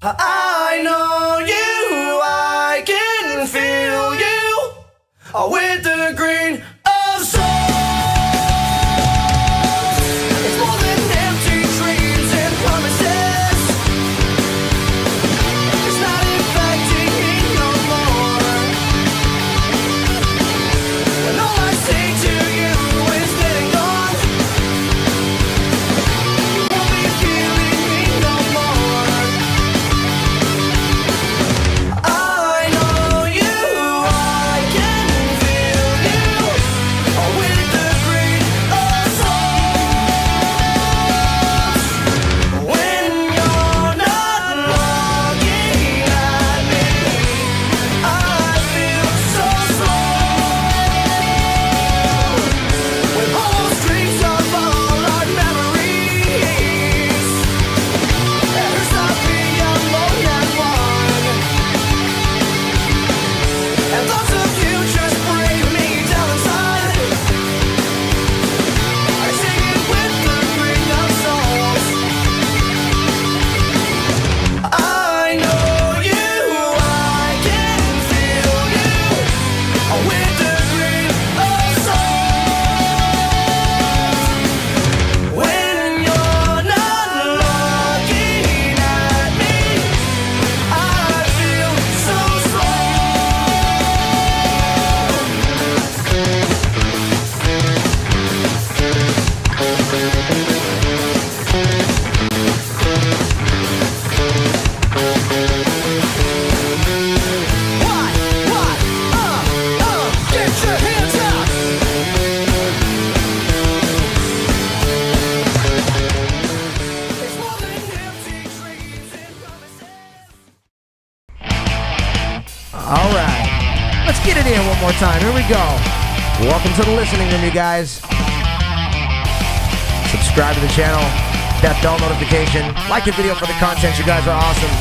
I know you, I can feel you with the green of soul. It's more than empty dreams and promises. It's not infecting me no more. When all I say to you is getting gone, you won't be feeling me no more. I know you, I can feel you with the green of souls. When you're not looking at me, I feel so slow. When almost dreams of all our memories, there's not be alone at one. And thoughts of you just break me down inside. I sing it with the green of souls. I know you, I can feel you with the green of souls. When you're not looking at me, I feel so slow. Get your hands up. It's more than empty dreams and promises. All right, let's get it in one more time. Here we go. Welcome to the listening room, you guys. Subscribe to the channel, that bell notification, like the video for the content. You guys are awesome.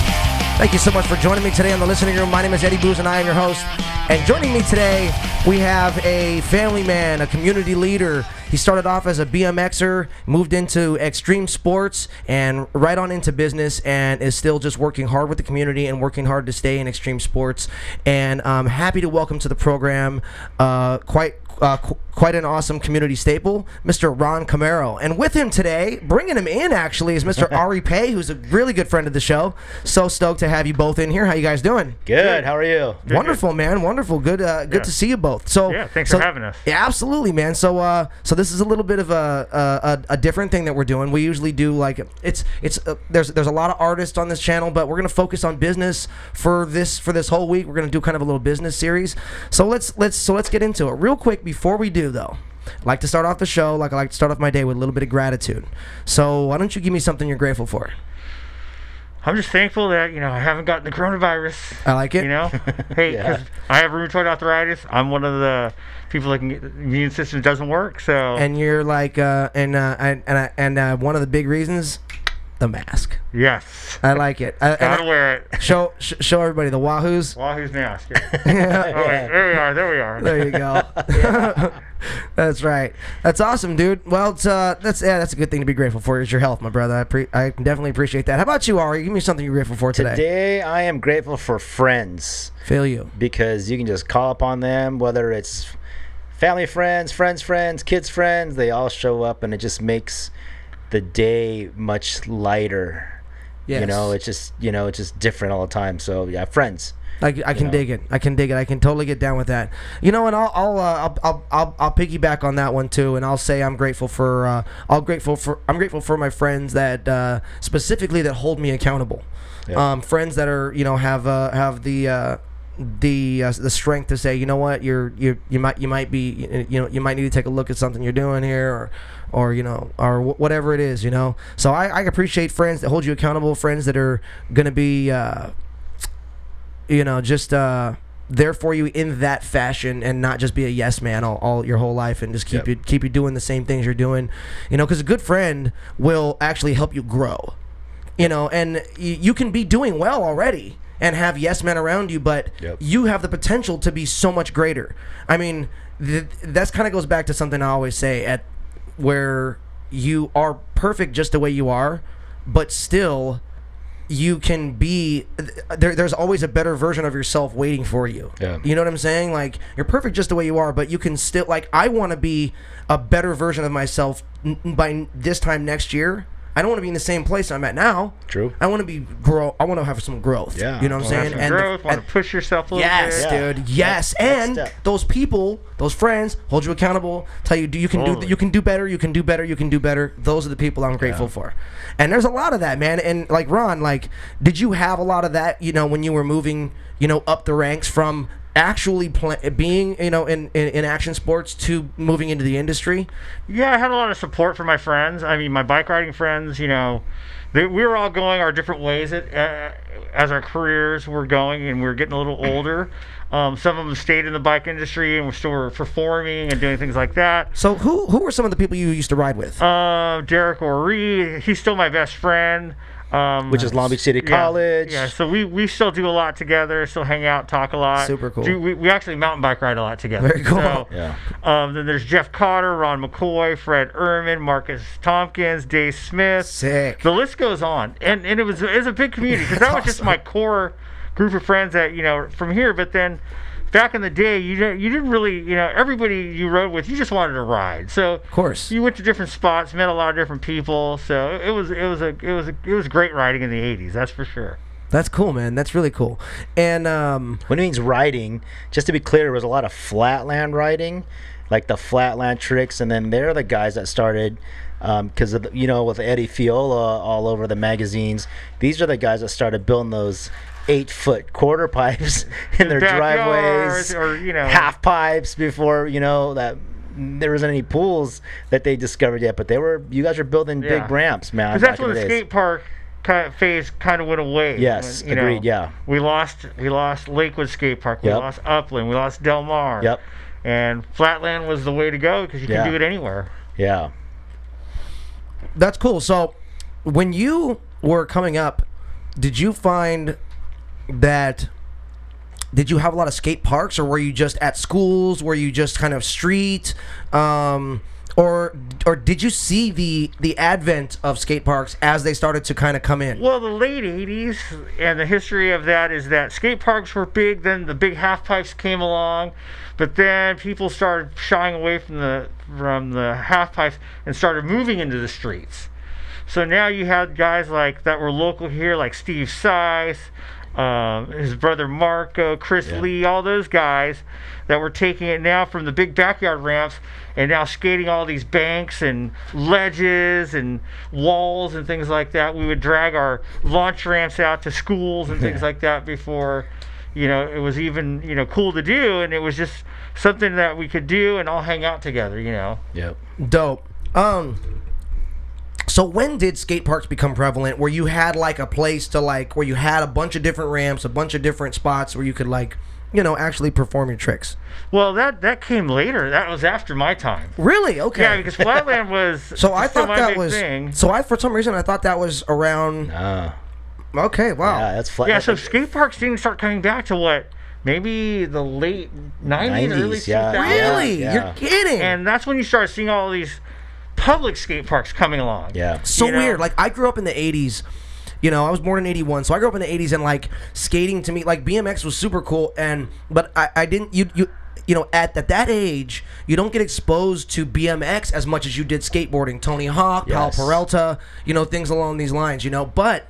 Thank you so much for joining me today on the listening room. My name is Eddie Booz, and I am your host. And joining me today, we have a family man, a community leader. He started off as a BMXer, moved into extreme sports, and right on into business, and is still just working hard with the community and working hard to stay in extreme sports. And I'm happy to welcome to the program quite an awesome community staple, Mr. Ron Camero. And with him today, bringing him in actually, is Mr. Ari Pay, who's a really good friend of the show. So stoked to have you both in here. How you guys doing? Good. How are you? Wonderful, man. Wonderful. Good. Good to see you both. So Yeah, thanks for having us. Yeah, absolutely, man. So so this is a little bit of a different thing that we're doing. We usually do like there's a lot of artists on this channel, but we're gonna focus on business for this whole week. We're gonna do kind of a little business series. So let's get into it real quick. Before we do though, I like to start off the show like I like to start off my day with a little bit of gratitude. So why don't you give me something you're grateful for? I'm just thankful that, I haven't gotten the coronavirus. I like it. Hey, because I have rheumatoid arthritis. I'm one of the people that can get, the immune system doesn't work. So. And you're like, one of the big reasons, the mask. Yes. I like it. Gotta wear it. Show everybody the Wahoo's. Wahoo's mask. Yeah. Oh, wait, there we are. There you go. That's right. That's awesome, dude. Well, that's a good thing to be grateful for. Is your health, my brother. I definitely appreciate that. How about you, Ari? Give me something you're grateful for today. Today, I am grateful for friends. Feel you. Because you can just call upon them, whether it's family friends, kids friends. They all show up, and it just makes the day much lighter. Yes. It's just different all the time. So yeah, friends. I can dig it. I can totally get down with that. And I'll piggyback on that one too. And I'll say I'm grateful for my friends that specifically that hold me accountable. Yeah. Friends that are have the strength to say, you know what, you might need to take a look at something you're doing here, or whatever it is, So I appreciate friends that hold you accountable, friends that are gonna be just there for you in that fashion, and not just be a yes man all your whole life, and just keep you doing the same things you're doing, because a good friend will actually help you grow, and you can be doing well already and have yes men around you, but you have the potential to be so much greater. I mean, that's kind of goes back to something I always say, where you are perfect just the way you are, but still you can be there's always a better version of yourself waiting for you. Yeah. You know what I'm saying? Like, you're perfect just the way you are, but you can still, like, I want to be a better version of myself by this time next year. I don't want to be in the same place I'm at now. True. I want to I want to have some growth. Yeah. You know what I'm saying? And growth, want to push yourself a little Yes, bit. dude. Yes, and step. those people, those friends, hold you accountable. Tell you, you can Totally. you can do better. You can do better. You can do better. Those are the people I'm grateful for. And there's a lot of that, man. And like Ron, like, did you have a lot of that? You know, when you were moving, you know, up the ranks from actually being, you know, in action sports to moving into the industry? Yeah, I had a lot of support from my friends. I mean, my bike riding friends, you know, we were all going our different ways as our careers were going, and we were getting a little older. Some of them stayed in the bike industry and were still performing and doing things like that. So who were some of the people you used to ride with? Camero Ari, he's still my best friend. Which is Long Beach City College. Yeah, so we still do a lot together, still hang out, talk a lot. Super cool. We actually mountain bike ride a lot together. Very cool. So, Yeah. then there's Jeff Cotter, Ron McCoy, Fred Ehrman, Marcus Tompkins, Dave Smith. Sick. The list goes on. And it was a big community, because that was just awesome. my core group of friends that, you know, from here. But then back in the day, you didn't really, you know, everybody you rode with, you just wanted to ride. So Of course. you went to different spots, met a lot of different people. So it was great riding in the 80s, that's for sure. That's cool, man. That's really cool. And When it means riding, just to be clear, there was a lot of flatland riding, like the flatland tricks, and then they're the guys that started, because you know, with Eddie Fiola all over the magazines. These are the guys that started building those 8-foot quarter pipes in their Backyards, driveways, or, you know, half pipes before, you know, that there wasn't any pools that they discovered yet. But you guys were building Yeah. big ramps, man. because that's back in when the days. skate park phase kind of went away. Yes, when, you know, agreed. Yeah. we lost Lakewood Skate Park, we Yep. lost Upland, we lost Del Mar. Yep. And Flatland was the way to go, because you Yeah. can do it anywhere. Yeah. that's cool. So when you were coming up, did you find that, did you have a lot of skate parks, or were you just at schools? Were you just kind of street? Or did you see the advent of skate parks as they started to kind of come in? Well, the late 80s, and the history of that is that skate parks were big, then the big half pipes came along, but then people started shying away from the half pipes and started moving into the streets. So now you had guys like that were local here, like Steve Seiss, his brother Marco, Chris Lee, all those guys that were taking it now from the big backyard ramps and now skating all these banks and ledges and walls and things like that. We would drag our launch ramps out to schools and things like that before, you know, it was even, you know, cool to do, and it was just something that we could do and all hang out together, you know. Yep. Dope. So when did skate parks become prevalent, where you had like a place to, like, where you had a bunch of different ramps, a bunch of different spots where you could, like, you know, actually perform your tricks? Well, that came later. That was after my time. Really? Okay. Yeah, because Flatland was so I still thought my that big was thing. so I for some reason I thought that was around. Okay, wow. Yeah, that's flat. Yeah, so skate parks didn't start coming back to what, maybe the late 90s, early 90s, yeah. 2000s. Really? Yeah. You're kidding? And that's when you start seeing all these public skate parks coming along. Yeah. So you know? weird. Like, I grew up in the 80s. You know, I was born in 81, so I grew up in the 80s, and like skating to me, like BMX was super cool, but I didn't you know, at that age, you don't get exposed to BMX as much as you did skateboarding. Tony Hawk, Powell Yes. Peralta, you know, things along these lines, you know. But,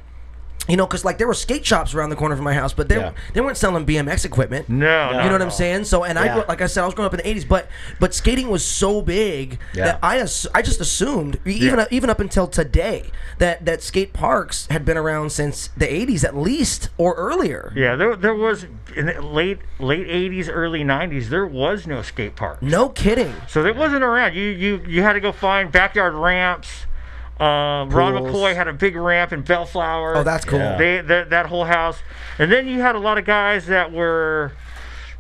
you know, because like there were skate shops around the corner from my house, but they weren't selling BMX equipment. No, You know what I'm saying? So, and Yeah. like I said, I was growing up in the 80s, but skating was so big that I just assumed, even up until today, that skate parks had been around since the 80s at least, or earlier. Yeah, there was in the late 80s, early 90s, there was no skate park. No kidding. So it wasn't around. You had to go find backyard ramps. Ron McCoy had a big ramp in Bellflower. Oh, that's cool. Yeah. That whole house. And then you had a lot of guys that were,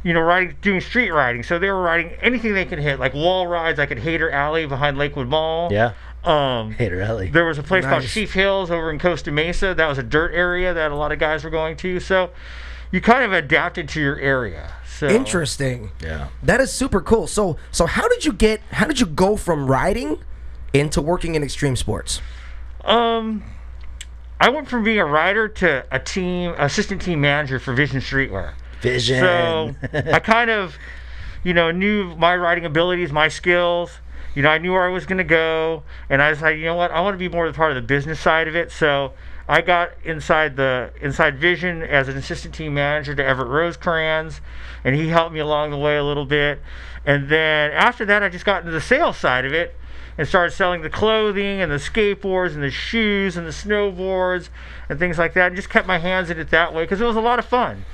you know, doing street riding. So they were riding anything they could hit, like wall rides, like at Hader Alley behind Lakewood Mall. Yeah. Um, Hater Alley. there was a place called Nice. Sheaf Hills over in Costa Mesa. That was a dirt area that a lot of guys were going to. So you kind of adapted to your area. So Interesting. Yeah. That is super cool. So how did you go from riding into working in extreme sports? I I went from being a rider to assistant team manager for Vision Streetwear. Vision. So I kind of, knew my riding abilities, my skills. I knew where I was going to go, and I was like, you know what, I want to be more the part of the business side of it. So I got inside Vision as an assistant team manager to Everett Rosecrans, and he helped me along the way a little bit. And then after that, I just got into the sales side of it and started selling the clothing and the skateboards and the shoes and the snowboards and things like that, and just kept my hands in it that way because it was a lot of fun.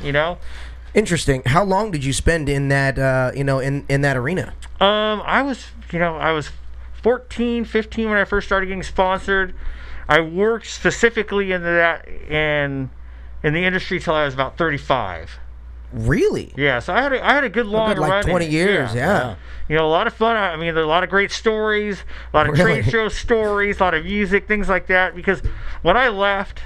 Interesting. How long did you spend in that, in that arena? I was 14, 15 when I first started getting sponsored. I worked specifically in the industry till I was about 35. Really? Yeah. So I had a good long run. Like 20 years. Yeah. A lot of fun. I mean, there are a lot of great stories, a lot of trade show stories, a lot of music, things like that. Because when I left,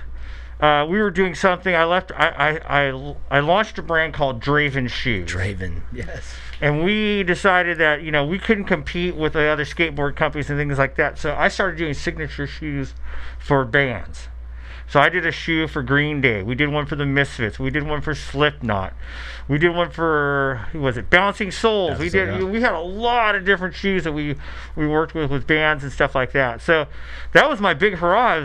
we were doing something. I left. I launched a brand called Draven Shoes. Draven, yes. And we decided that we couldn't compete with the other skateboard companies and things like that. So I started doing signature shoes for bands. So I did a shoe for Green Day. We did one for the Misfits. We did one for Slipknot. We did one for Bouncing Souls. We had a lot of different shoes that we worked with bands and stuff like that. So that was my big hurrah.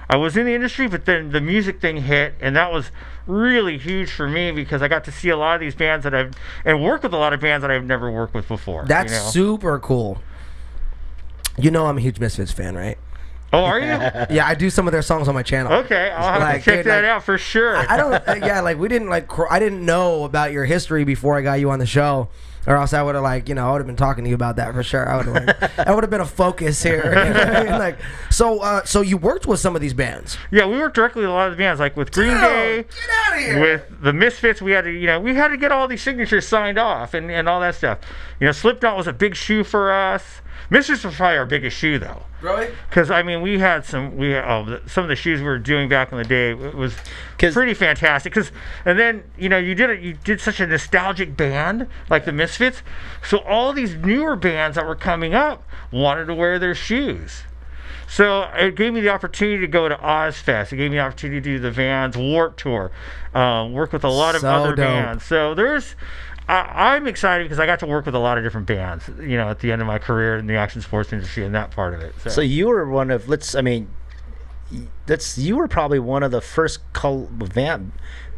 I was in the industry, but then the music thing hit, and that was really huge for me because I got to see a lot of these bands and work with a lot of bands that I've never worked with before. That's super cool. I'm a huge Misfits fan, right? Oh, are you? Yeah, I do some of their songs on my channel. Okay, I'll have to check that out for sure. I don't. We didn't I didn't know about your history before I got you on the show, or else I would have I would have been talking to you about that for sure. I would have that would have been a focus here. So you worked with some of these bands. Yeah, we worked directly with a lot of the bands, like with Green Day, get out of here. With the Misfits. We had to get all these signatures signed off and all that stuff. Slipknot was a big shoe for us. Misfits was probably our biggest shoe though. Really? Because we had some of the shoes we were doing back in the day. It was pretty fantastic. And then you did such a nostalgic band like the Misfits, so all these newer bands that were coming up wanted to wear their shoes. So it gave me the opportunity to go to Ozfest. It gave me the opportunity to do the Vans Warped Tour, work with a lot of other bands. So I'm excited because I got to work with a lot of different bands, at the end of my career in the action sports industry and that part of it. So you were one of, you were probably one of the first band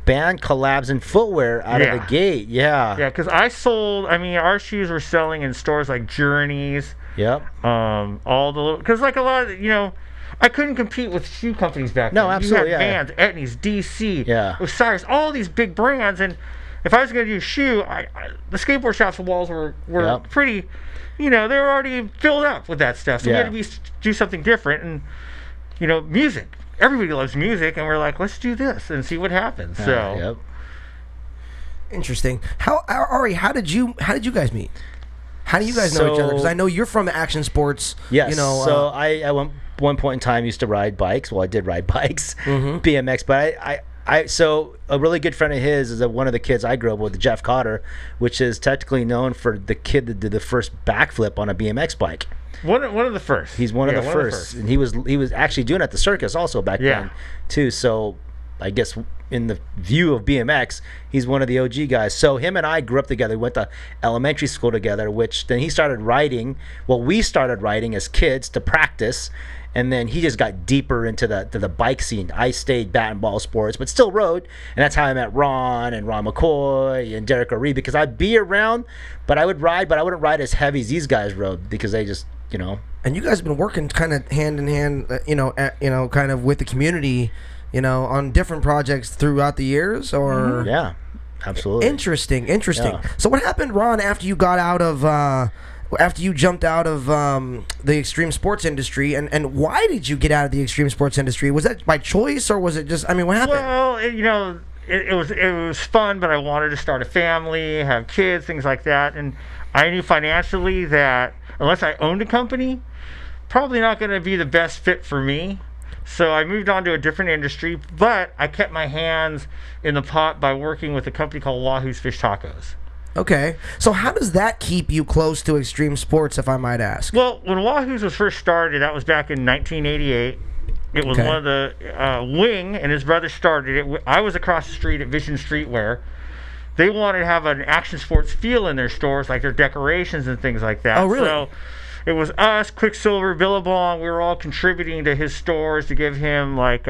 collabs in footwear out of the gate. Yeah. Yeah, because our shoes were selling in stores like Journeys. Yep. Because a lot of, I couldn't compete with shoe companies back then. No, absolutely. You had Vans, Etnies, DC, Osiris, all these big brands, and if I was going to do a shoe, the skateboard shops and walls were pretty, they were already filled up with that stuff. So we had to do something different. And, music. Everybody loves music. And we're like, let's do this and see what happens. Interesting. Ari, how did you guys meet? How do you guys know each other? Because I know you're from action sports. Yes. So I, at one point in time, used to ride bikes. Well, I did ride bikes, BMX, but so a really good friend of his is one of the kids I grew up with, Jeff Cotter, which is technically known for the kid that did the first backflip on a BMX bike. One of the first. He's one of the first, and he was actually doing it at the circus also back then too. So I guess in the view of BMX, he's one of the OG guys. So him and I grew up together. We went to elementary school together, which then he started riding. Well, we started riding as kids to practice. And then he just got deeper into the bike scene. I stayed bat and ball sports, but still rode. And that's how I met Ron McCoy and Derek Ari, because I'd be around, but I would ride, but I wouldn't ride as heavy as these guys rode because they just, And you guys have been working kind of hand in hand, kind of with the community, on different projects throughout the years, or? Yeah, absolutely. Interesting. Yeah. So what happened, Ron, after you got out of... after you jumped out of the extreme sports industry, and why did you get out of the extreme sports industry? Was that by choice, or was it just, what happened? Well, it was fun, but I wanted to start a family, have kids, things like that, and I knew financially that unless I owned a company, probably not going to be the best fit for me. So I moved on to a different industry, but I kept my hands in the pot by working with a company called Wahoo's Fish Tacos. Okay, so how does that keep you close to extreme sports, if I might ask? Well, when Wahoo's was first started, that was back in 1988, It was Okay. one of the Wing and his brother started it. I was across the street at Vision Streetwear. They wanted to have an action sports feel in their stores, like their decorations and things like that. Oh, really? So it was us, Quicksilver, Billabong. We were all contributing to his stores to give him like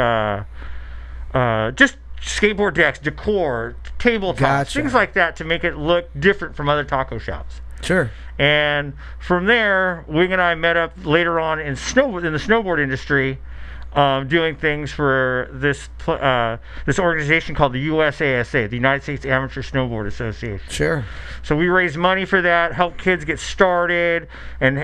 just skateboard decks, decor, tabletops, Gotcha. things like that to make it look different from other taco shops. Sure. And from there, Wing and I met up later on in the snowboard industry, doing things for this organization called the USASA, the United States Amateur Snowboard Association. Sure. So we raised money for that, help kids get started, and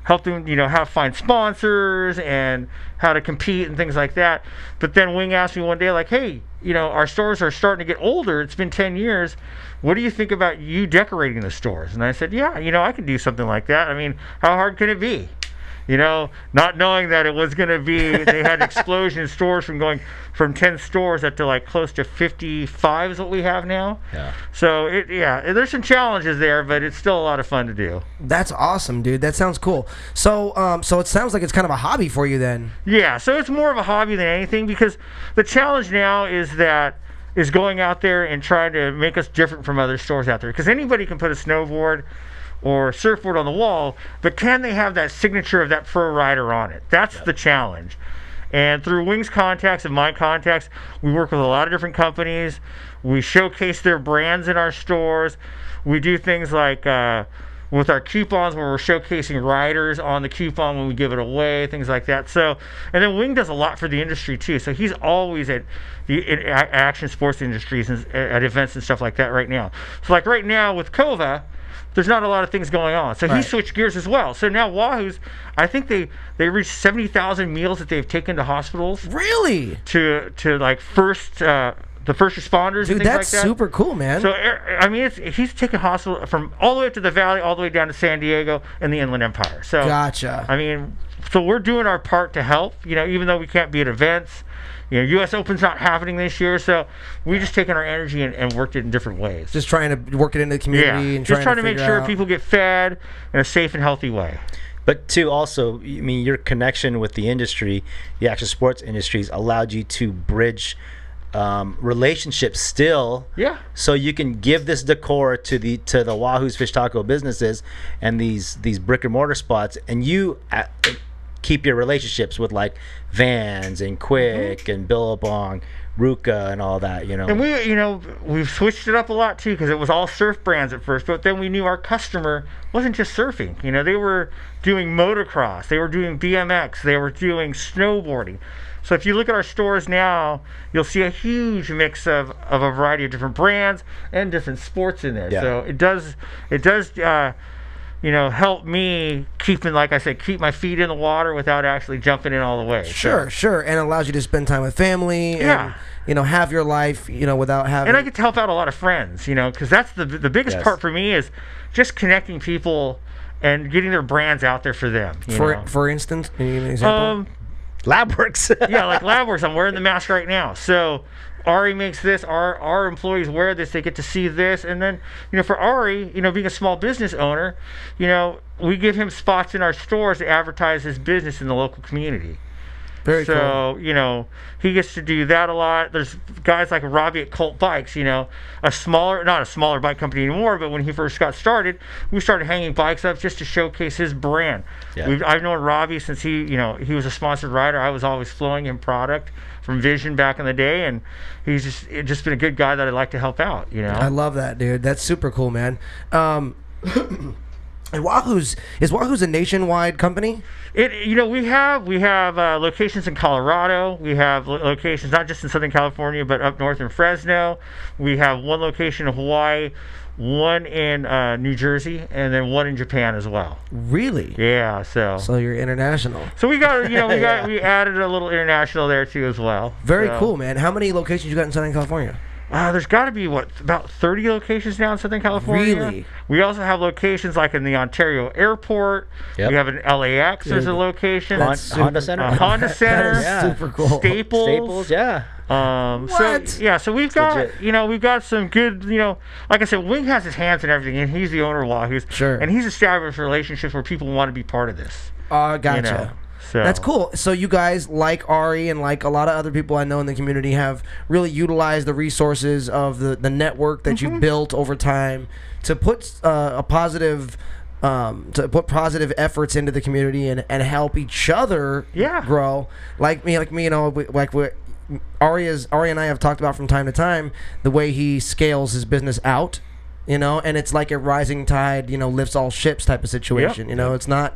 help them how to find sponsors and how to compete and things like that. But then Wing asked me one day, like, hey, our stores are starting to get older. It's been 10 years. What do you think about you decorating the stores? And I said, yeah, I can do something like that. I mean, how hard can it be? Not knowing that it was going to be, they had an explosion in stores from going from 10 stores up to like close to 55 is what we have now. Yeah. So there's some challenges there, but it's still a lot of fun to do. That's awesome, dude. That sounds cool. So, so it sounds like it's kind of a hobby for you then. Yeah, so it's more of a hobby than anything, because the challenge now is going out there and trying to make us different from other stores out there, because anybody can put a snowboard or surfboard on the wall, but can they have that signature of that pro rider on it? That's the challenge. And through Wing's contacts and my contacts, we work with a lot of different companies. We showcase their brands in our stores. We do things like with our coupons, where we're showcasing riders on the coupon when we give it away, things like that. So, and then Wing does a lot for the industry too. So he's always at the action sports industries and at events and stuff like that right now. So like right now with Kova, there's not a lot of things going on. So he switched gears as well. So now Wahoo's, I think they reached 70,000 meals that they've taken to hospitals. Really? To like the first responders. Dude, and things that's like that. super cool, man. So I mean, he's taken hospital from all the way up to the valley, all the way down to San Diego and the Inland Empire. So Gotcha. I mean, so we're doing our part to help. Even though we can't be at events. U.S. Open's not happening this year, so we just taken our energy and worked it in different ways. Just trying to work it into the community and just trying to make figure sure out. people get fed in a safe and healthy way. But too, also, I mean, your connection with the industry, the action sports industries, allowed you to bridge relationships still. Yeah. So you can give this decor to the Wahoo's Fish Taco businesses and these brick and mortar spots, and you keep your relationships with like Vans and Quick and Billabong, Ruka, and all that. And we've switched it up a lot too, because it was all surf brands at first, but then we knew our customer wasn't just surfing. They were doing motocross, they were doing BMX, they were doing snowboarding. So if you look at our stores now, you'll see a huge mix of a variety of different brands and different sports in there. Yeah. So it does help me keep my feet in the water without actually jumping in all the way. Sure, and allows you to spend time with family and have your life, without having. And I get to help out a lot of friends, because that's the biggest Yes. part for me is just connecting people and getting their brands out there for them. For instance, can you give me an example? Labworks. Yeah, like Labworks. I'm wearing the mask right now. So Ari makes this. Our employees wear this. They get to see this. And then, for Ari, being a small business owner, we give him spots in our stores to advertise his business in the local community. Very cool. So, he gets to do that a lot. There's guys like Robbie at Colt Bikes, not a smaller bike company anymore, but when he first got started, we started hanging bikes up just to showcase his brand. Yeah. I've known Robbie since he was a sponsored rider. I was always flowing him product from Vision back in the day, and he's just been a good guy that I'd like to help out, I love that, dude. That's super cool, man. And is Wahoo's a nationwide company? We have locations in Colorado. We have locations not just in Southern California, but up north in Fresno. We have one location in Hawaii, one in New Jersey, and then one in Japan as well. Really? Yeah. So you're international. So we got we added a little international there too as well. Very cool, man. How many locations you got in Southern California? There's got to be about 30 locations now in Southern California. Really? We also have locations like in the Ontario Airport. Yep. We have an LAX. There's a location. Honda Center. Honda Center. That is super cool. Staples. Yeah. So we've got legit. we've got some good like I said, Wing has his hands in everything, and he's the owner of Wahoo's. Sure. And he's established relationships where people want to be part of this. Gotcha. So That's cool. So you guys, like Ari and like a lot of other people I know in the community, have really utilized the resources of the network that you've built over time to put positive efforts into the community and help each other grow. Like me, you know, Ari and I have talked about from time to time the way he scales his business out, you know, and it's like a rising tide, you know, lifts all ships type of situation. You know, it's not.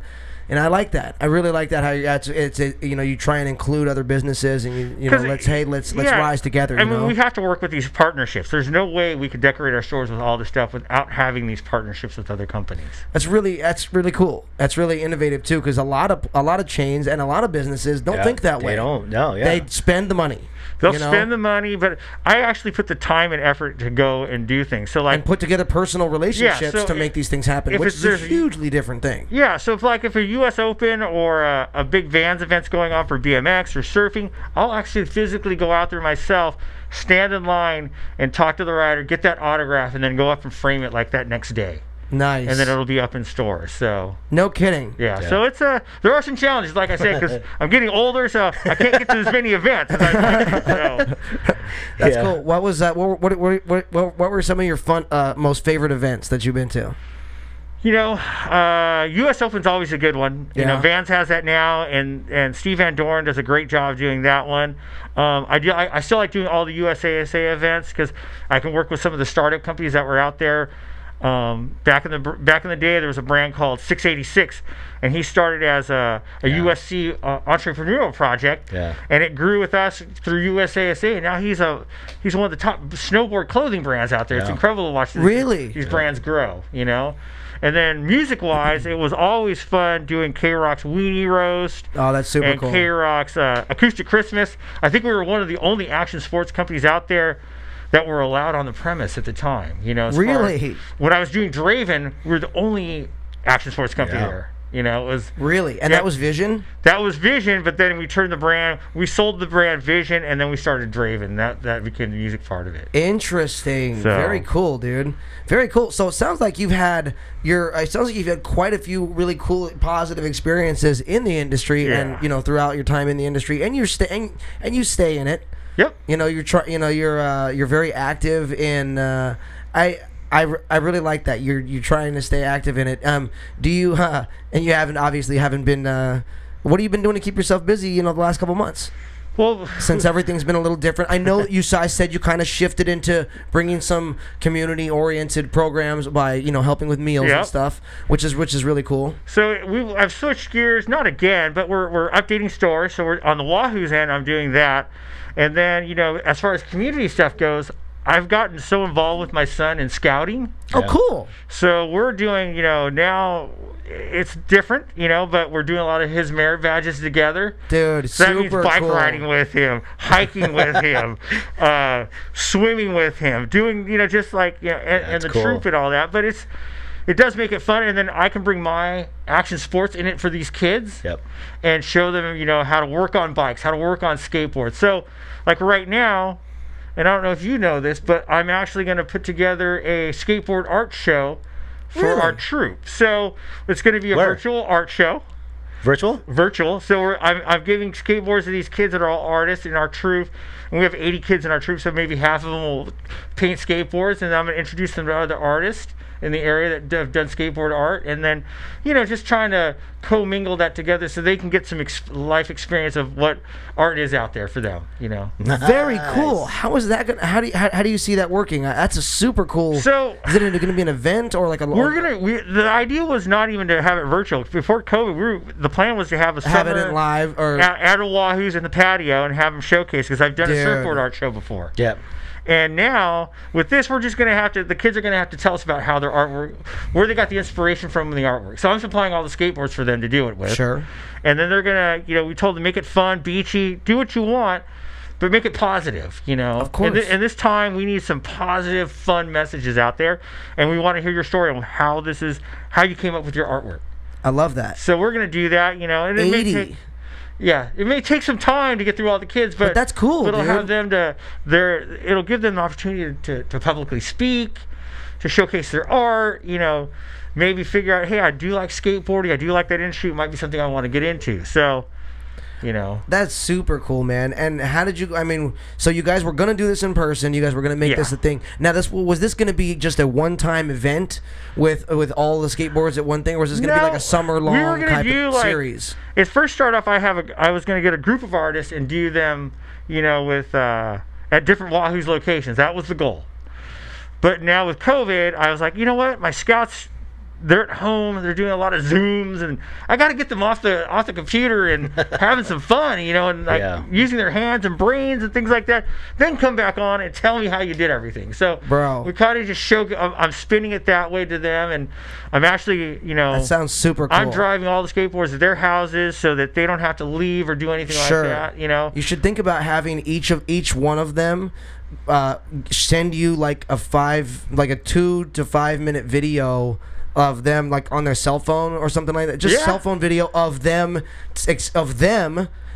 And I like that. I really like that. How it's you know, you try and include other businesses, and you know, let's rise together. I mean, we have to work with these partnerships. There's no way we could decorate our stores with all this stuff without having these partnerships with other companies. That's really cool. That's really innovative too, because a lot of chains and a lot of businesses don't think that way. They don't. No. Yeah. They spend the money. They'll spend the money, but I actually put the time and effort to go and do things. So like, and put together personal relationships to make these things happen, which is a hugely different thing. Yeah. So if a U.S. Open or a big Vans event's going on for BMX or surfing, I'll actually physically go out there myself, stand in line, and talk to the rider, get that autograph, and then go up and frame it like that next day. Nice. And then it'll be up in stores. So no kidding. Yeah. So it's there are some challenges, like I said, because I'm getting older, so I can't get to as many events as I'd like. So. That's cool. What was that? What were some of your most favorite events that you've been to? You know, U.S. Open's always a good one. You know, Vans has that now, and Steve Van Doren does a great job doing that one. I still like doing all the USASA events because I can work with some of the startup companies that were out there. Back in the day, there was a brand called 686, and he started as a USC entrepreneurial project, and it grew with us through USASA. And now he's one of the top snowboard clothing brands out there. It's incredible to watch these brands grow. You know. And then music-wise, it was always fun doing K-Rock's Weenie Roast. Oh, that's super cool. And K-Rock's Acoustic Christmas. I think we were one of the only action sports companies out there that were allowed on the premise at the time. You know, really? When I was doing Draven, we were the only action sports company there. You know, it was really, and that was Vision. That was Vision, but then we turned the brand. We sold the brand Vision, and then we started Draven. That became the music part of it. Interesting. Very cool, dude. Very cool. So it sounds like you've had quite a few really cool, positive experiences in the industry, and you know, throughout your time in the industry, and you stay in it. Yep. You know, you're very active in. I really like that you're trying to stay active in it. Do you and you haven't been. What have you been doing to keep yourself busy? You know, the last couple months. Well, since everything's been a little different, I know that I said you kind of shifted into bringing some community-oriented programs by helping with meals and stuff, which is really cool. So I've switched gears, not again, but we're updating stores. So we're on the Wahoo's end. I'm doing that, and then as far as community stuff goes, I've gotten so involved with my son in scouting. Oh, cool. So we're doing, now it's different, but we're doing a lot of his merit badges together. Dude, so that means bike riding with him, hiking with him, swimming with him, doing, just like, and the troop and all that. But it does make it fun, and then I can bring my action sports in it for these kids and show them, how to work on bikes, how to work on skateboards. So, like right now, and I don't know if you know this, but I'm actually going to put together a skateboard art show for our troop. So it's going to be a virtual art show. Virtual. So I'm giving skateboards to these kids that are all artists in our troop. And we have 80 kids in our troop, so maybe half of them will paint skateboards. And I'm going to introduce them to other artists in the area that have done skateboard art. And then, just trying to commingle that together so they can get some life experience of what art is out there for them, Very cool. How is that gonna? How do you see that working? That's a super cool. So is it going to be an event or like a? The idea was not even to have it virtual. Before COVID, the plan was to have it live or at Wahoo's in the patio and have them showcase, because I've done a surfboard art show before. Yeah. And now with this, we're just gonna have to. The kids are gonna have to tell us about how their artwork, where they got the inspiration from in the artwork. So I'm supplying all the skateboards for them to do it with. Sure. And then they're gonna, we told them, make it fun, beachy, do what you want, but make it positive. Of course. And this time, we need some positive, fun messages out there, and we want to hear your story on how you came up with your artwork. I love that. So we're gonna do that. And it 80. It may take some time to get through all the kids, but that's cool. It'll have them it'll give them the opportunity to publicly speak, to showcase their art. Maybe figure out, hey, I do like skateboarding, I do like that industry. It might be something I want to get into. So you know. That's super cool, man. And how did you? I mean, so you guys were gonna do this in person. You guys were gonna make this a thing. Now, was this gonna be just a one-time event with all the skateboards at one thing, or was this gonna be like a summer-long type of series? It first started off. I was gonna get a group of artists and do them, you know, with at different Wahoo's locations. That was the goal. But now with COVID, I was like, you know what? My scouts, they're at home. They're doing a lot of Zooms, and I got to get them off the computer and having some fun, you know, and like using their hands and brains and things like that. Then come back on and tell me how you did everything. So we kind of just show. I'm spinning it that way to them, and I'm actually, you know, that sounds super cool. I'm driving all the skateboards to their houses so that they don't have to leave or do anything like that. You know, you should think about having each one of them send you like a 2 to 5 minute video of them, like on their cell phone or something like that. Just cell phone video of them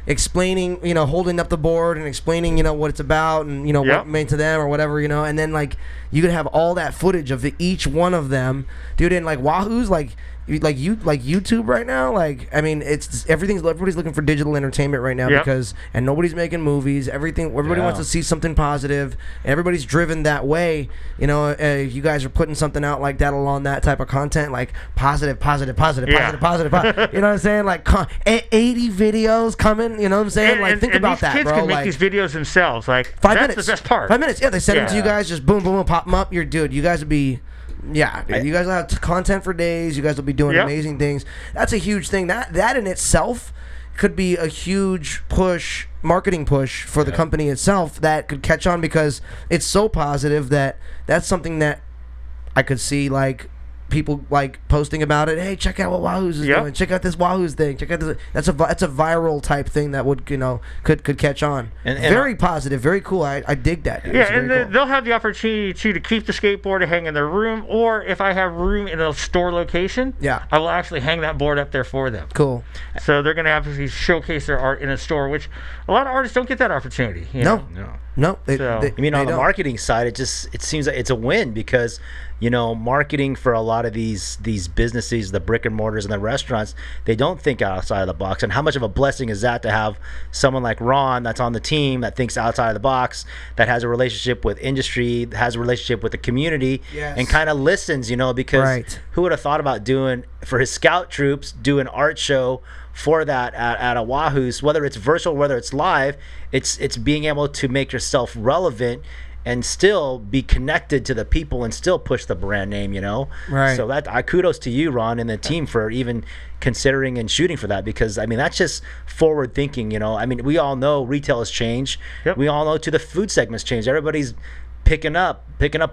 explaining, you know, holding up the board and explaining, you know, what it's about and, you know, what it meant to them or whatever, you know. And then like you could have all that footage of each one of them, dude. And like Wahoo's like YouTube right now, like, I mean, everybody's looking for digital entertainment right now because nobody's making movies. Everybody wants to see something positive. Everybody's driven that way. You know, you guys are putting something out like that along that type of content, like positive. You know what I'm saying? Like 80 videos coming. You know what I'm saying? Like, think about that, bro. These kids can make these videos themselves. Like 5 minutes. That's the best part. 5 minutes. Yeah, they send them to you guys. Just boom, boom, boom, pop them up. You guys would be. Yeah, you guys will have content for days. You guys will be doing amazing things. That's a huge thing. That in itself could be a huge marketing push for the company itself that could catch on because it's so positive that's something that I could see like people like posting about it. Hey, check out what Wahoo's is doing. Check out this Wahoo's thing. Check out this. That's a viral type thing that would, you know, could catch on. And very positive, very cool. I dig that. Dude. Yeah, and they'll have the opportunity to keep the skateboard to hang in their room, or if I have room in a store location, I will actually hang that board up there for them. Cool. So they're gonna have to showcase their art in a store, which a lot of artists don't get that opportunity. No. I mean, on the marketing side, it seems like it's a win because, you know, marketing for a lot of these businesses, the brick and mortars and the restaurants, they don't think outside of the box. And how much of a blessing is that to have someone like Ron that's on the team that thinks outside of the box, that has a relationship with industry, has a relationship with the community, and kind of listens, you know, because who would have thought about doing for his scout troops, do an art show for that at a Wahoo's, whether it's virtual, whether it's live, it's being able to make yourself relevant and still be connected to the people and still push the brand name, you know? Right. So that kudos to you, Ron, and the team for even considering and shooting for that because, I mean, that's just forward thinking, you know? I mean, we all know retail has changed. We all know the food segment's changed. Everybody's picking up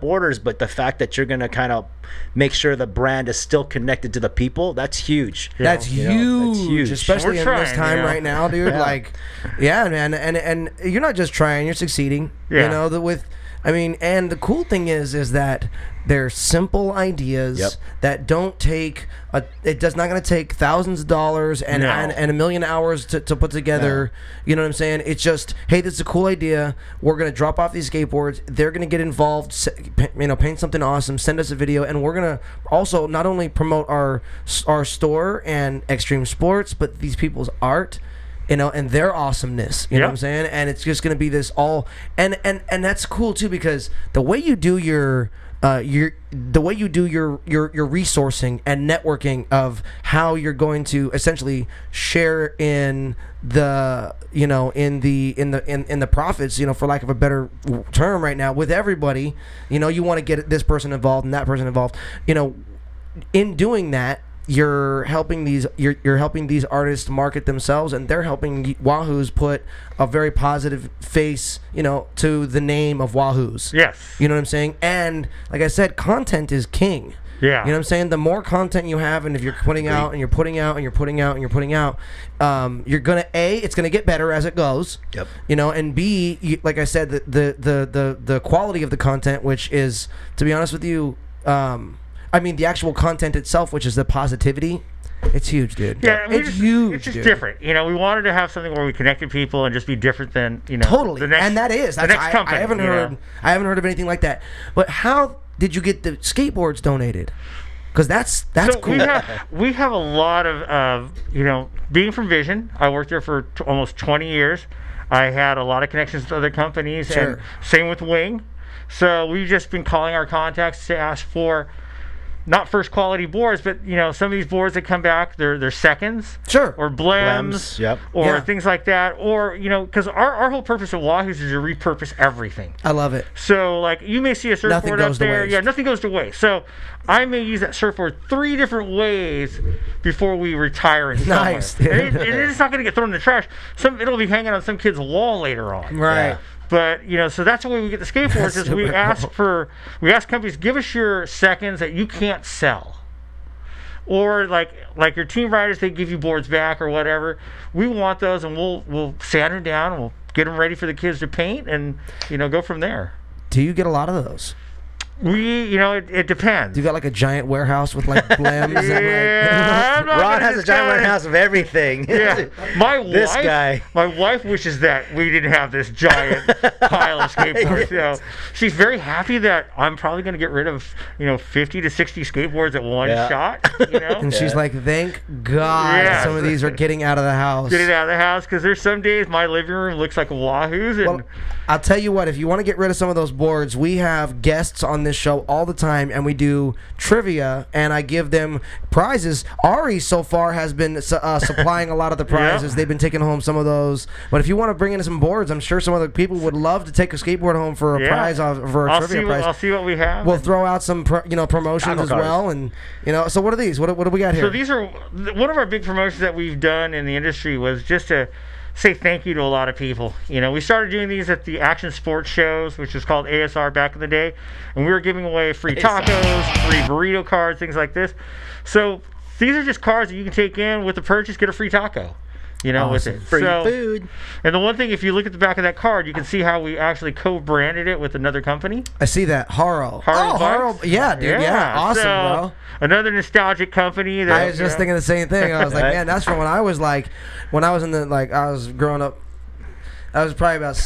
orders, but the fact that you're gonna kind of make sure the brand is still connected to the people, that's huge. That's huge, especially in this time right now, dude. Like, man, and you're not just trying, you're succeeding. You know, and the cool thing is that they're simple ideas that don't take it's not going to take thousands of dollars and a million hours to put together. You know what I'm saying? It's just, hey, this is a cool idea. We're going to drop off these skateboards. They're going to get involved, you know, paint something awesome, send us a video, and we're going to also not only promote our store and Extreme Sports, but these people's art, you know, and their awesomeness, you know what I'm saying? And it's just going to be this all, and that's cool too, because the way you do your resourcing and networking of how you're going to essentially share in the, you know, in the profits, you know, for lack of a better term right now with everybody, you know, you want to get this person involved and that person involved, you know, in doing that, you're helping these artists market themselves, and they're helping Wahoo's put a very positive face, you know, to the name of Wahoo's. Yes. You know what I'm saying? And like I said, content is king. Yeah. You know what I'm saying? The more content you have, and if you're putting out and you're putting out and you're putting out and you're putting out, you're gonna it's gonna get better as it goes. Yep. You know, and B, like I said, the quality of the content, which is, to be honest with you, I mean, the actual content itself, which is the positivity, it's huge, dude. Yeah, it's huge. It's just different. You know, we wanted to have something where we connected people and just be different than, you know, totally. The next, and that's the next company. I haven't heard of anything like that. But how did you get the skateboards donated? Because that's So cool. we have a lot of being from Vision. I worked there for almost 20 years. I had a lot of connections to other companies, Sure. and same with Wing. So we've just been calling our contacts to ask for not first quality boards, but some of these boards that come back, they're seconds, Sure. or blems, Yep. or Yeah. things like that, or because our whole purpose of Wahoos is to repurpose everything. I love it. So, like, you may see a surfboard goes up to there. waste. Yeah, nothing goes to waste. So, I may use that surfboard 3 different ways before we retire it somewhere. Nice, And dude. it's not going to get thrown in the trash. It'll be hanging on some kid's wall later on. Right. Yeah. But so that's the way we get the skateboards. That's Is we super ask cool. we ask companies, give us your seconds that you can't sell. Or like your team riders, they give you boards back or whatever. We want those, and we'll sand them down, and we'll get them ready for the kids to paint, and go from there. Do you get a lot of those? It depends. Do you got like a giant warehouse with like blems? Yeah, I'm not Ron gonna has a giant discuss- warehouse of everything. Yeah, This guy. My wife wishes that we didn't have this giant pile of skateboards. She's very happy that I'm probably going to get rid of 50 to 60 skateboards at one Yeah. shot. And she's like, thank God Yeah. some of these are getting out of the house. Get it out of the house, because there's some days my living room looks like a Wahoo's, and Well, I'll tell you what, if you want to get rid of some of those boards, we have guests on this show all the time, and we do trivia, and I give them prizes. Ari so far has been supplying a lot of the prizes. Yeah. They've been taking home some of those. But if you want to bring in some boards, I'm sure some other people would love to take a skateboard home for a Yeah. prize, for a I'll trivia see prize. I'll see what we have. We'll throw out some promotions Taco as cards. well, and so what are these? What do we got here? So these are one of our big promotions that we've done in the industry, was just to say thank you to a lot of people. We started doing these at the action sports shows, which was called ASR back in the day, and we were giving away free tacos, free burrito cards, things like this. So these are just cards that you can take in with the purchase, get a free taco. With Awesome. it. Free So- food. And the one thing, if you look at the back of that card, you can see how we actually co-branded it with another company. I see that. Haro. Haro Haro. Bikes? Yeah, dude. Yeah. Awesome, so bro. Another nostalgic company. That, I was just thinking the same thing. I was like, Right. man, that's from when I was in the, I was growing up. I was probably about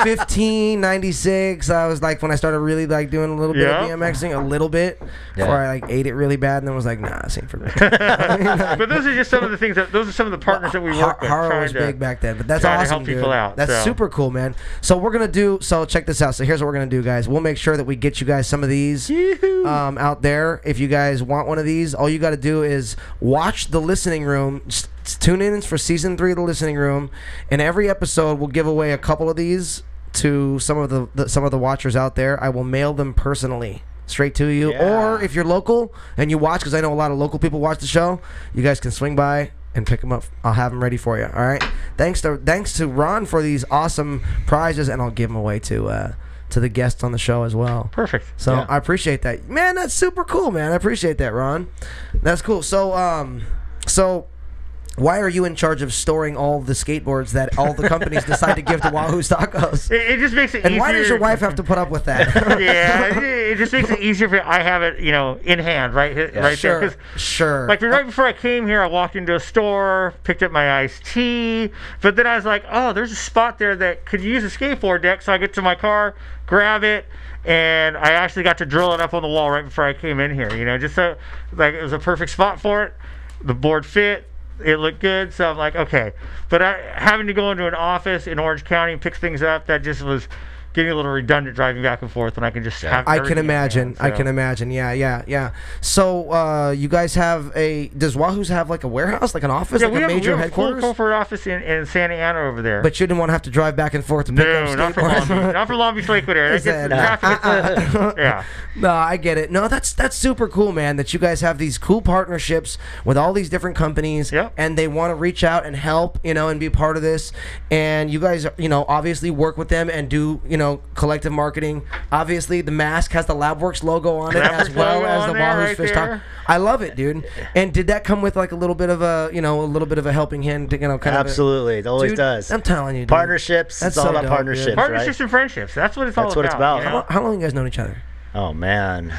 15, 96. I was like, when I started really doing a little bit of Yeah. BMXing, a little bit, before I ate it really bad, and then was like, nah, this ain't for me. But those are just some of the things those are some of the partners that we work with. Haro trying was to- big back then, but that's trying to awesome, help people dude. out, That's so. super cool, man. So we're gonna do. So check this out. So here's what we're gonna do, guys. We'll make sure that we get you guys some of these out there. If you guys want one of these, all you got to do is watch the listening room. Just tune in for season 3 of the listening room, and every episode we'll give away a couple of these to some of the watchers out there. I will mail them personally straight to you. Yeah. Or if you're local and you watch, because I know a lot of local people watch the show, you guys can swing by and pick them up. I'll have them ready for you. All right. Thanks to Ron for these awesome prizes, and I'll give them away to the guests on the show as well. Perfect. So Yeah. I appreciate that, man. That's super cool, man. I appreciate that, Ron. That's cool. So why are you in charge of storing all the skateboards that all the companies decide to give to Wahoo's Tacos? It just makes it And easier. why does your wife have to put up with that? Yeah, it just makes it easier for I have it, in hand, right there. Sure. 'Cause, Sure. like right before I came here, I walked into a store, picked up my iced tea, but then I was like, oh, there's a spot there that could use a skateboard deck. So I get to my car, grab it, and I actually got to drill it up on the wall right before I came in here. Just so it was a perfect spot for it. The board fit. It looked good, so I'm like, okay. But having to go into an office in Orange County and pick things up, that just was getting a little redundant driving back and forth when I can just have I everything can in imagine. hand, I so. can imagine. Yeah. So, you guys have does Wahoo's have like a warehouse, like an office, Yeah, like we a have, major we have a full headquarters? corporate office in Santa Ana over there. But you didn't want to have to drive back and forth to pick no, up not for Long Beach. skateboards. Not for Long Beach Lakewood area. He That gets said, the traffic. Yeah. No, I get it. No, that's super cool, man, that you guys have these cool partnerships with all these different companies, Yep. and they want to reach out and help, and be part of this. And you guys, obviously work with them and do, collective marketing. Obviously, the mask has the Labworks logo on it, as Labworks well logo as on the there, Wahoo's right Fish there. Talk. I love it, dude. And did that come with like a little bit of a helping hand, to, kind of Absolutely. It always Dude, does. I'm telling you, dude. Partnerships. That's it's all so about dope, partnerships, dude. Partnerships right? and friendships. That's what it's That's all what it's about. about. How long you guys known each other? Oh, man.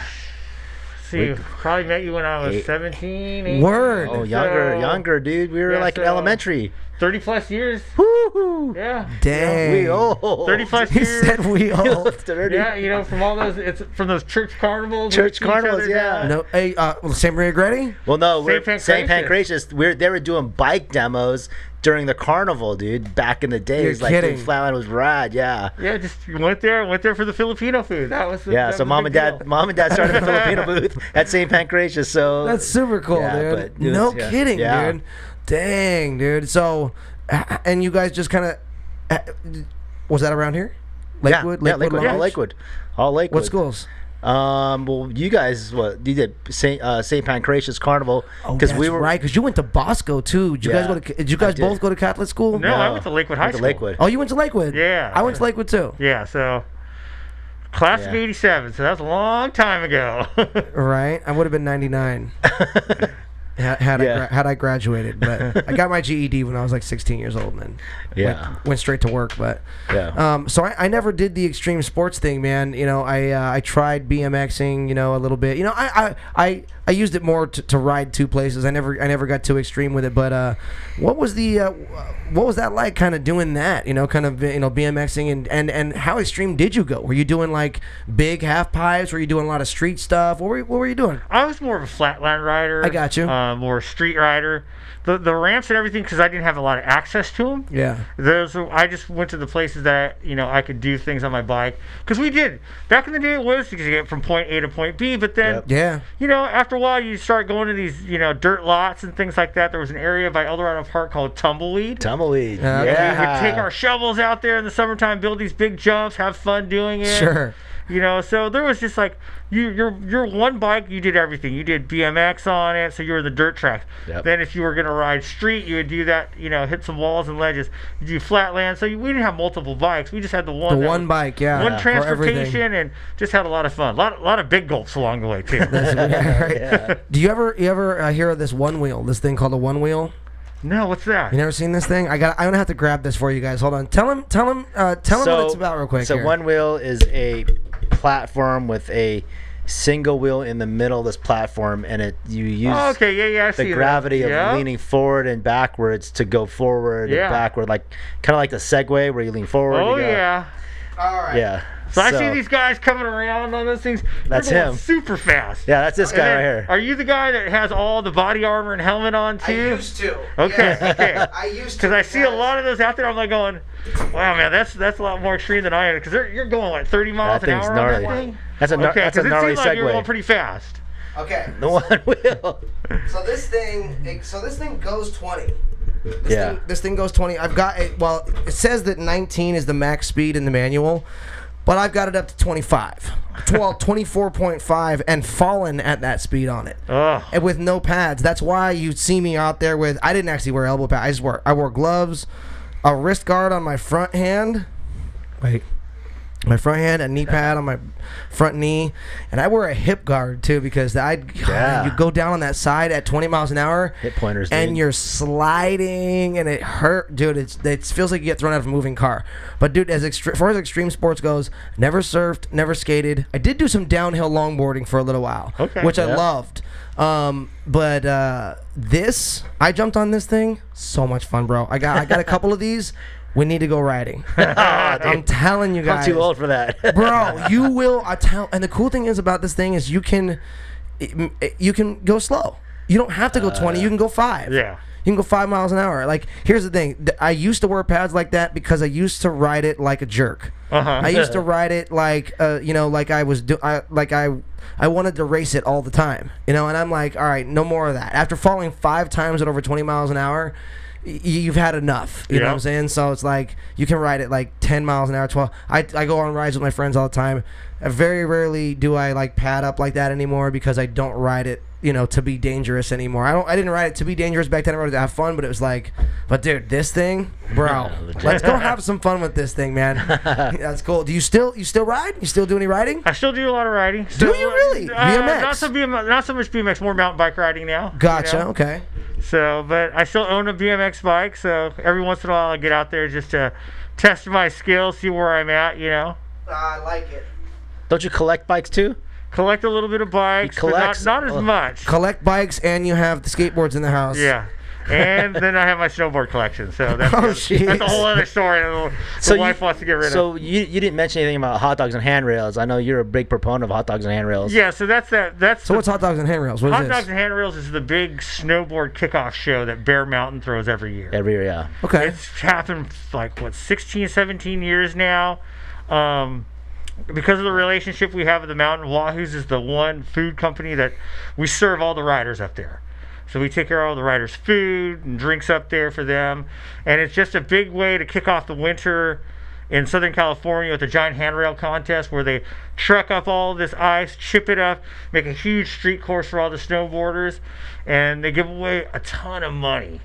See, probably met you when I was 17, 18. Word. Oh, So, younger, dude. We were yeah, like in so- elementary. 30 plus years. Woo-hoo. Yeah. Dang. We old. 30+ He years. said we all. Yeah, from all those, it's from those church carnivals. Church we see each carnivals, other yeah. down. No, hey, San Maria Grady? Well, no, St. St. Pancratius. Pancratius. They were doing bike demos during the carnival, dude. Back in the days, You're like kidding. dude, Flatland was rad. Yeah. Yeah, just went there for the Filipino food. That was the, Yeah, that so was the mom big and deal. dad started a Filipino booth at St. Pancratius. So That's super cool, Yeah, dude. but it No was- yeah. kidding, Yeah. dude. Dang, dude. So, and you guys just kind of, was that around here? Lakewood? Yeah, Lakewood. Lodge? All Lakewood. All Lakewood. What schools? Well, you guys, you did St. Pancratius Carnival Oh, that's right, because you went to Bosco too. Did you guys Yeah, go to? Did you guys I did. both go to Catholic school? No, I went to Lakewood High Went to School. Lakewood. Oh, you went to Lakewood? Yeah. I went to Lakewood too. Yeah, so class of Yeah. '87, so that was a long time ago. Right, I would have been 99 had I graduated. But I got my GED when I was like 16 years old, and then Yeah. went straight to work. But Yeah. so I never did the extreme sports thing, man. I tried BMXing, a little bit. I used it more to ride two places. I never got too extreme with it. But what was that like, kind of doing that? BMXing and how extreme did you go? Were you doing like big half pipes? Were you doing a lot of street stuff? What were you doing? I was more of a flatland rider. I got you. More street rider. The ramps and everything, because I didn't have a lot of access to them. Yeah. I just went to the places that I could do things on my bike. Because we did back in the day, it was to get from point A to point B. But then, Yeah. after a while, you start going to these dirt lots and things like that. There was an area by Eldorado Park called Tumbleweed. Tumbleweed. Yeah. And we Yeah. would take our shovels out there in the summertime, build these big jumps, have fun doing it. Sure. So there was just like your one bike, you did everything. You did BMX on it, so you were the dirt track. Yep. Then if you were gonna ride street, you would do that. Hit some walls and ledges. You do flatland. So we didn't have multiple bikes. We just had the one. The one bike, yeah. One for everything. transportation, and just had a lot of fun. A lot of big gulps along the way too. Yeah, right. Yeah. Do you ever hear of this one wheel? This thing called a one wheel? No, what's that? You never seen this thing? I'm gonna have to grab this for you guys. Hold on. Tell him what it's about real quick. So here. one wheel is a platform with a single wheel in the middle of this platform, and you use Oh, okay, yeah, I see the that. gravity of Yeah. leaning forward and backwards to go forward Yeah. and backward, kind of like the Segway where you lean forward. Oh you go, yeah. All right. yeah. So I see these guys coming around on those things. That's They're going him. super fast. Yeah, that's this And guy then, right here. Are you the guy that has all the body armor and helmet on too? to. Okay, okay. I used Because I see a lot of those out there. I'm like going, wow, man, that's a lot more extreme than I am. Because you're going like 30 miles That an thing's hour gnarly. on that thing. That's a Okay, that's a because it gnarly seemed like you're going Segway. pretty fast. Okay. The one wheel. So this thing goes 20. Yeah. This thing goes 20. I've got it. Well, it says that 19 is the max speed in the manual, but I've got it up to 25. 24.5 and fallen at that speed on it. Ugh. And with no pads. That's why you see me out there with. I didn't actually wear elbow pads. I wore gloves, a wrist guard on my front hand. Wait. My front hand, a knee pad on my front knee, and I wear a hip guard too because you go down on that side at 20 miles an hour, Hip pointers, and dude. you're sliding, and it hurt, dude. It feels like you get thrown out of a moving car. But dude, as far as extreme sports goes, never surfed, never skated. I did do some downhill longboarding for a little while, which I Yeah. loved. But I jumped on this thing. So much fun, bro. I got a couple of these. We need to go riding. I'm telling you I'm guys. too old for that. Bro, you will. And the cool thing is about this thing is you can go slow. You don't have to go 20. You can go 5. Yeah. You can go 5 miles an hour. Like, here's the thing. I used to wear pads like that because I used to ride it like a jerk. I used to ride it like, like I was I wanted to race it all the time. And I'm like, all right, no more of that. After falling 5 times at over 20 miles an hour, you've had enough. You know what I'm saying? So it's like you can ride it like 10 miles an hour, 12. I go on rides with my friends all the time. Very rarely do I like pad up like that anymore because I don't ride it, to be dangerous anymore. I didn't ride it to be dangerous back then. I rode it to have fun, but it was like, but dude, this thing, bro, let's go have some fun with this thing, man. That's cool. Do you still ride? You still do any riding? I still do a lot of riding. Do you really? BMX? Not so much BMX, more mountain bike riding now. Gotcha. Okay. So, but I still own a BMX bike, so every once in a while I get out there just to test my skills, see where I'm at, I like it. Don't you collect bikes too? Collect a little bit of bikes, but collects- not as much. Collect bikes, and you have the skateboards in the house. Yeah. And then I have my snowboard collection. So that's, that's a whole other story. The wife wants to get rid of. So you didn't mention anything about hot dogs and handrails. I know you're a big proponent of hot dogs and handrails. Yeah, so that's that. So what's hot dogs and handrails? What is Hot this? Dogs and Handrails is the big snowboard kickoff show that Bear Mountain throws every year. Every year, yeah. Okay. It's happened like, 16, 17 years now. Because of the relationship we have with the mountain, Wahoo's is the one food company that we serve all the riders up there. So we take care of all the riders' food and drinks up there for them. And it's just a big way to kick off the winter in Southern California with a giant handrail contest where they truck up all this ice, chip it up, make a huge street course for all the snowboarders, and they give away a ton of money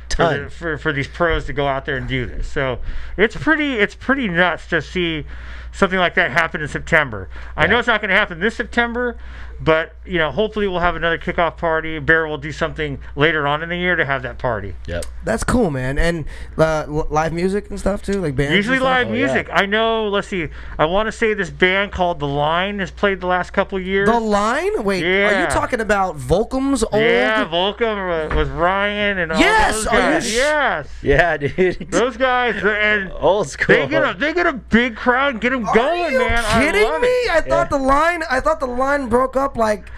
for these pros to go out there and do this. So it's pretty nuts to see something like that happen in September. I know it's not going to happen this September, but hopefully we'll have another kickoff party. Bear will do something later on in the year to have that party. Yep. That's cool, man. And live music and stuff too, like bands. Usually and stuff? live music. Yeah. I know. Let's see. I want to say this band called The Line has played the last couple of years. The Line? Wait, are you talking about Volcom's old? Yeah, Volcom was Ryan and all those guys. Yes. Yeah, dude. Those guys and old school. They get a big crowd and get them going, man. Are you kidding me? I thought the line broke up like,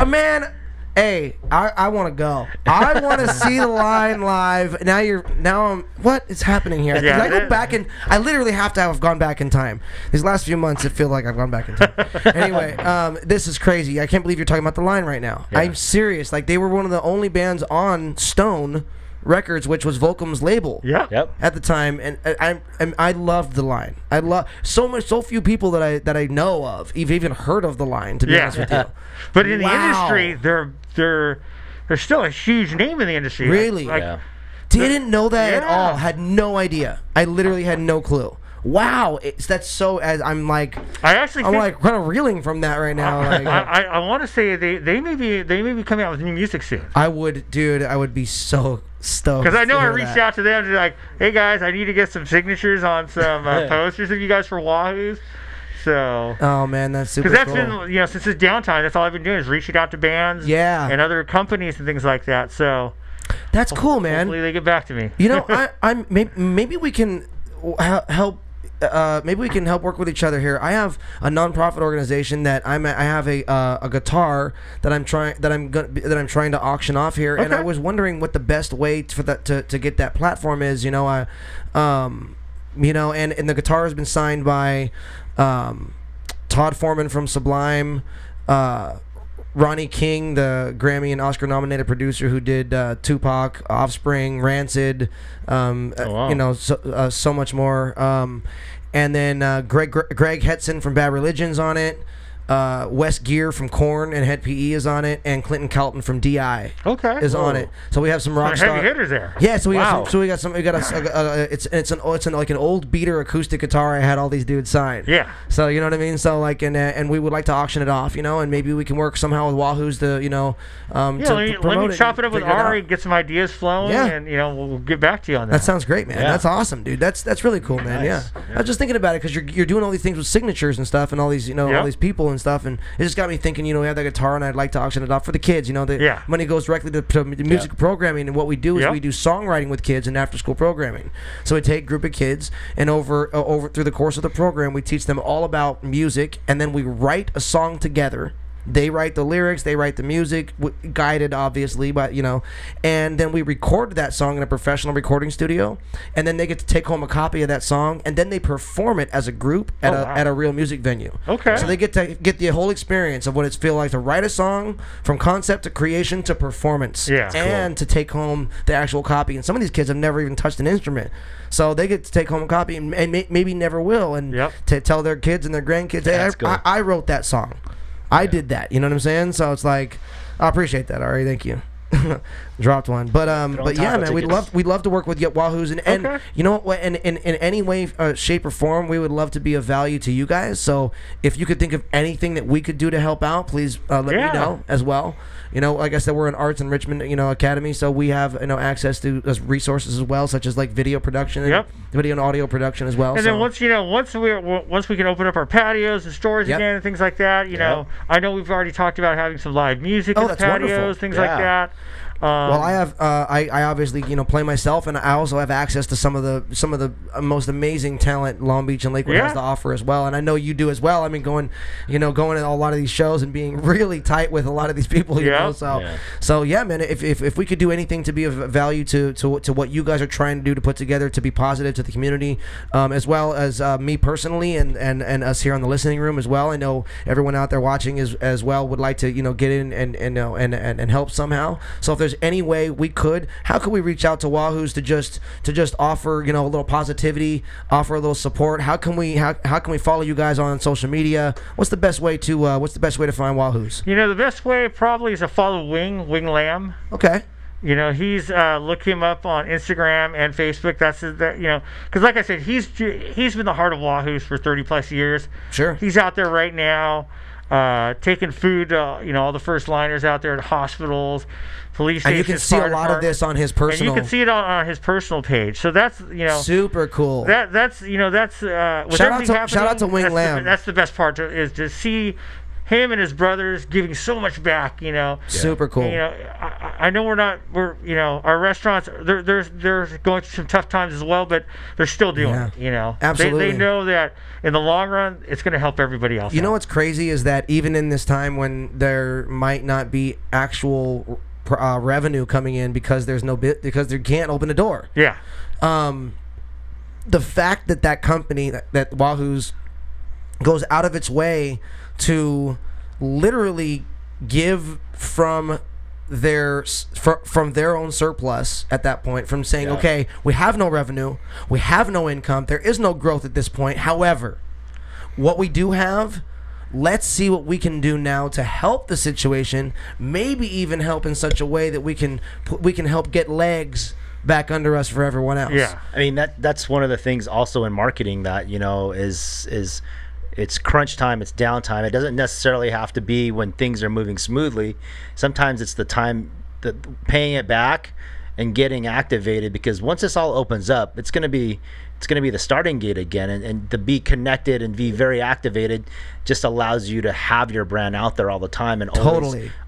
man. Hey, I want to go. I want to see the Line live. What is happening here? Yeah, I go back and I literally have to have gone back in time. These last few months, it feels like I've gone back in time. Anyway, this is crazy. I can't believe you're talking about the Line right now. Yeah. I'm serious. Like, they were one of the only bands on Stone Records, which was Volcom's label. Yep. At the time, and I loved the Line. I love so few people that I know of even heard of the Line. To be honest with you, but in the industry, they're still a huge name in the industry. Really? Didn't know that at all. Had no idea. I literally had no clue. Wow, that's so. As I'm like, I'm like kind of reeling from that right now. I want to say they may be coming out with new music soon. I would be so stoked. Because I know I reached out to them to be like, hey guys, I need to get some signatures on some posters of you guys for Wahoo's. So. Oh man, that's super. Because that's been since this downtime, that's all I've been doing is reaching out to bands. And other companies and things like that. So. That's cool, man. Hopefully they get back to me. I'm maybe we can help. Maybe we can help work with each other here. I have a nonprofit organization that I have a guitar that I'm trying to auction off here, and I was wondering what the best way for that to get that platform is. And the guitar has been signed by Todd Foreman from Sublime, Ronnie King, the Grammy and Oscar nominated producer who did Tupac, Offspring, Rancid, so much more. And then Greg Hetson from Bad Religion's on it. Wes Gear from Korn and Head PE is on it, and Clinton Calton from DI is on it. So we have some rock heavy hitters there. Yeah, so we got it's like an old beater acoustic guitar. I had all these dudes sign. Yeah. So you know what I mean. So like and we would like to auction it off, and maybe we can work somehow with Wahoo's to let me chop it up with Ari, get some ideas flowing, and we'll get back to you on that. That sounds great, man. That's awesome, dude. That's really cool, man. Nice. Yeah. I was just thinking about it because you're doing all these things with signatures and stuff, and all these all these people and stuff, and it just got me thinking. We have that guitar, and I'd like to auction it off for the kids. The money goes directly to music programming, and what we do is we do songwriting with kids and after school programming. So we take a group of kids, and over through the course of the program, we teach them all about music, and then we write a song together. They write the lyrics, they write the music, guided obviously, but and then we record that song in a professional recording studio, and then they get to take home a copy of that song, and then they perform it as a group at a real music venue. Okay. So they get to get the whole experience of what it feels like to write a song from concept to creation to performance, and to take home the actual copy. And some of these kids have never even touched an instrument. So they get to take home a copy and maybe never will, and to tell their kids and their grandkids, hey, I wrote that song. I did that, you know what I'm saying? So it's like, I appreciate that, Ari. Thank you. Dropped one, but yeah, man, we'd love to work with Wahoo's, and you know what? In any way, shape, or form, we would love to be of value to you guys. So if you could think of anything that we could do to help out, please let me know as well. Like I said, we're an arts enrichment academy, so we have access to resources as well, such as like video production, and video and audio production as well. And then once we can open up our patios and stores again and things like that, I know we've already talked about having some live music in the patios, things like that. Well, I have I obviously play myself, and I also have access to some of the most amazing talent Long Beach and Lakewood has to offer as well, and I know you do as well. I mean, going to a lot of these shows and being really tight with a lot of these people, you know. So yeah, man, if we could do anything to be of value to what you guys are trying to do to put together to be positive to the community, as well as me personally and us here on the listening room as well. I know everyone out there watching as well would like to get in and help somehow. So if there's any way we could, how could we reach out to Wahoos to just offer a little positivity, offer a little support? How can we follow you guys on social media? What's the best way to find Wahoos? The best way probably is to follow Wing Lamb. Okay. He's look him up on Instagram and Facebook. Because like I said, he's been the heart of Wahoos for 30 plus years. Sure. He's out there right now, taking food. All the first liners out there at hospitals, police stations. And you can see a lot of this on his personal. And you can see it on his personal page. So that's super cool. That's shout out to Wing Lamb. That's the best part is to see him and his brothers giving so much back, Super cool. I know our restaurants, they're going through some tough times as well, but they're still doing it, Absolutely. They know that in the long run, it's going to help everybody else. Know what's crazy is that even in this time when there might not be actual revenue coming in because because they can't open a door. Yeah. The fact that company, that Wahoos, goes out of its way to literally give from their own surplus at that point, from saying, okay, we have no revenue, we have no income, there is no growth at this point. However, what we do have, let's see what we can do now to help the situation, maybe even help in such a way that we can help get legs back under us for everyone else. Yeah. I mean, that's one of the things also in marketing that is it's crunch time, it's downtime. It doesn't necessarily have to be when things are moving smoothly. Sometimes it's the time, paying it back and getting activated, because once this all opens up, it's going to be the starting gate again, and to be connected and be very activated just allows you to have your brand out there all the time and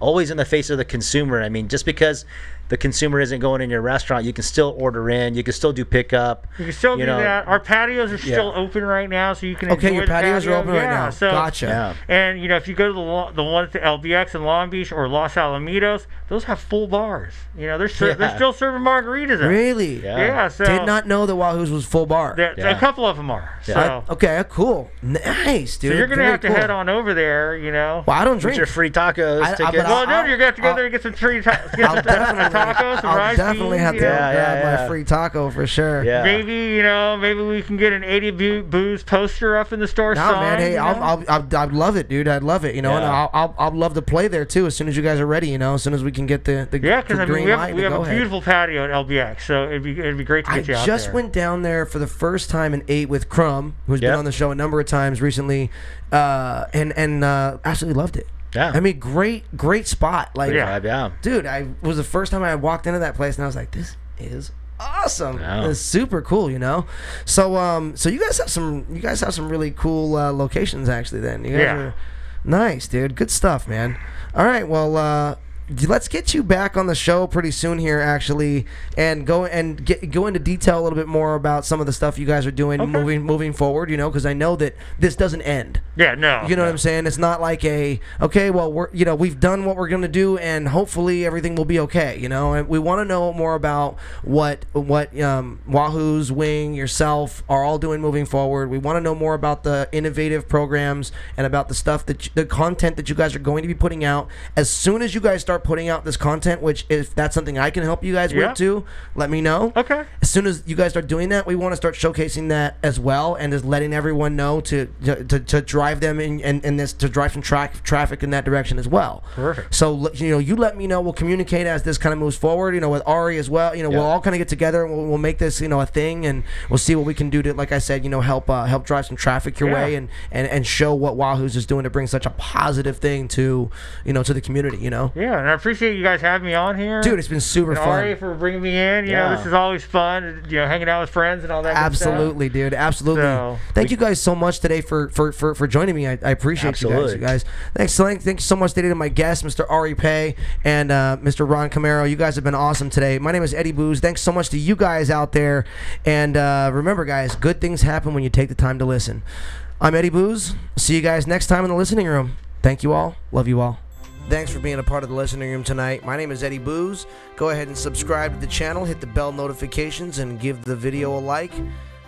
always in the face of the consumer. I mean, just because the consumer isn't going in your restaurant, you can still order in, you can still do pickup. You can still do that. Our patios are still open right now, so you can enjoy your patios are open right now. So, gotcha. Yeah. And if you go to the one at the LBX in Long Beach or Los Alamitos, those have full bars. They're still serving margaritas. Really? Yeah. So did not know that Wahoos was full bar. A couple of them are. Yeah. So. Okay, cool, nice, dude. So you're gonna have to head on over there. Well, I don't drink. With your free tacos tickets. You're gonna have to go there and get some free tacos, some rice. I'll definitely have to grab my free taco for sure. Yeah. Maybe we can get an 80 booze poster up in the store. No, man, hey, I'd love it, dude. I'd love it. And I'd love to play there too as soon as you guys are ready. As soon as we can get the green light. we have a beautiful patio at LBX, so it'd be great to get you out there. I just went down there for the first time and ate with Crumb, who's been on the show a number of times recently, and absolutely loved it. Yeah. I mean, great spot. Like, dude, I was the first time I walked into that place, and I was like, this is awesome. Yeah. It's super cool, So, so you guys have some really cool locations actually. Then you guys are nice, dude. Good stuff, man. All right, well, let's get you back on the show pretty soon here, actually, and go into detail a little bit more about some of the stuff you guys are doing moving forward. Because I know that this doesn't end. Yeah, no. You know what I'm saying? It's not like we've done what we're gonna do, and hopefully everything will be okay. And we want to know more about what Wahoos, Wing, yourself are all doing moving forward. We want to know more about the innovative programs and about the stuff the content that you guys are going to be putting out as soon as you guys start putting out this content, which if that's something I can help you guys with too, let me know. Okay. As soon as you guys start doing that, we want to start showcasing that as well, and just letting everyone know to drive them in this, to drive some traffic in that direction as well. Perfect. So you let me know. We'll communicate as this kind of moves forward. With Ari as well. We'll all kind of get together and we'll make this a thing, and we'll see what we can do to, like I said, help drive some traffic your way and show what Wahoos is doing to bring such a positive thing to to the community. Yeah. fun. I appreciate you guys having me on here. Dude, it's been super and fun. Ari for bringing me in. You know, this is always fun. You know, hanging out with friends and all that. Absolutely, good stuff. dude. Absolutely. So, thank you guys so much today for joining me. I appreciate you guys. Thanks you so much today to my guests, Mr. Ari Pay and Mr. Ron Camero. You guys have been awesome today. My name is Eddie Booze. Thanks so much to you guys out there. And remember, guys, good things happen when you take the time to listen. I'm Eddie Booze. See you guys next time in the listening room. Thank you all. Love you all. Thanks for being a part of the listening room tonight. My name is Eddie Booze. Go ahead and subscribe to the channel, hit the bell notifications, and give the video a like.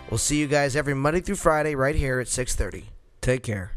We'll see you guys every Monday through Friday right here at 6:30. Take care.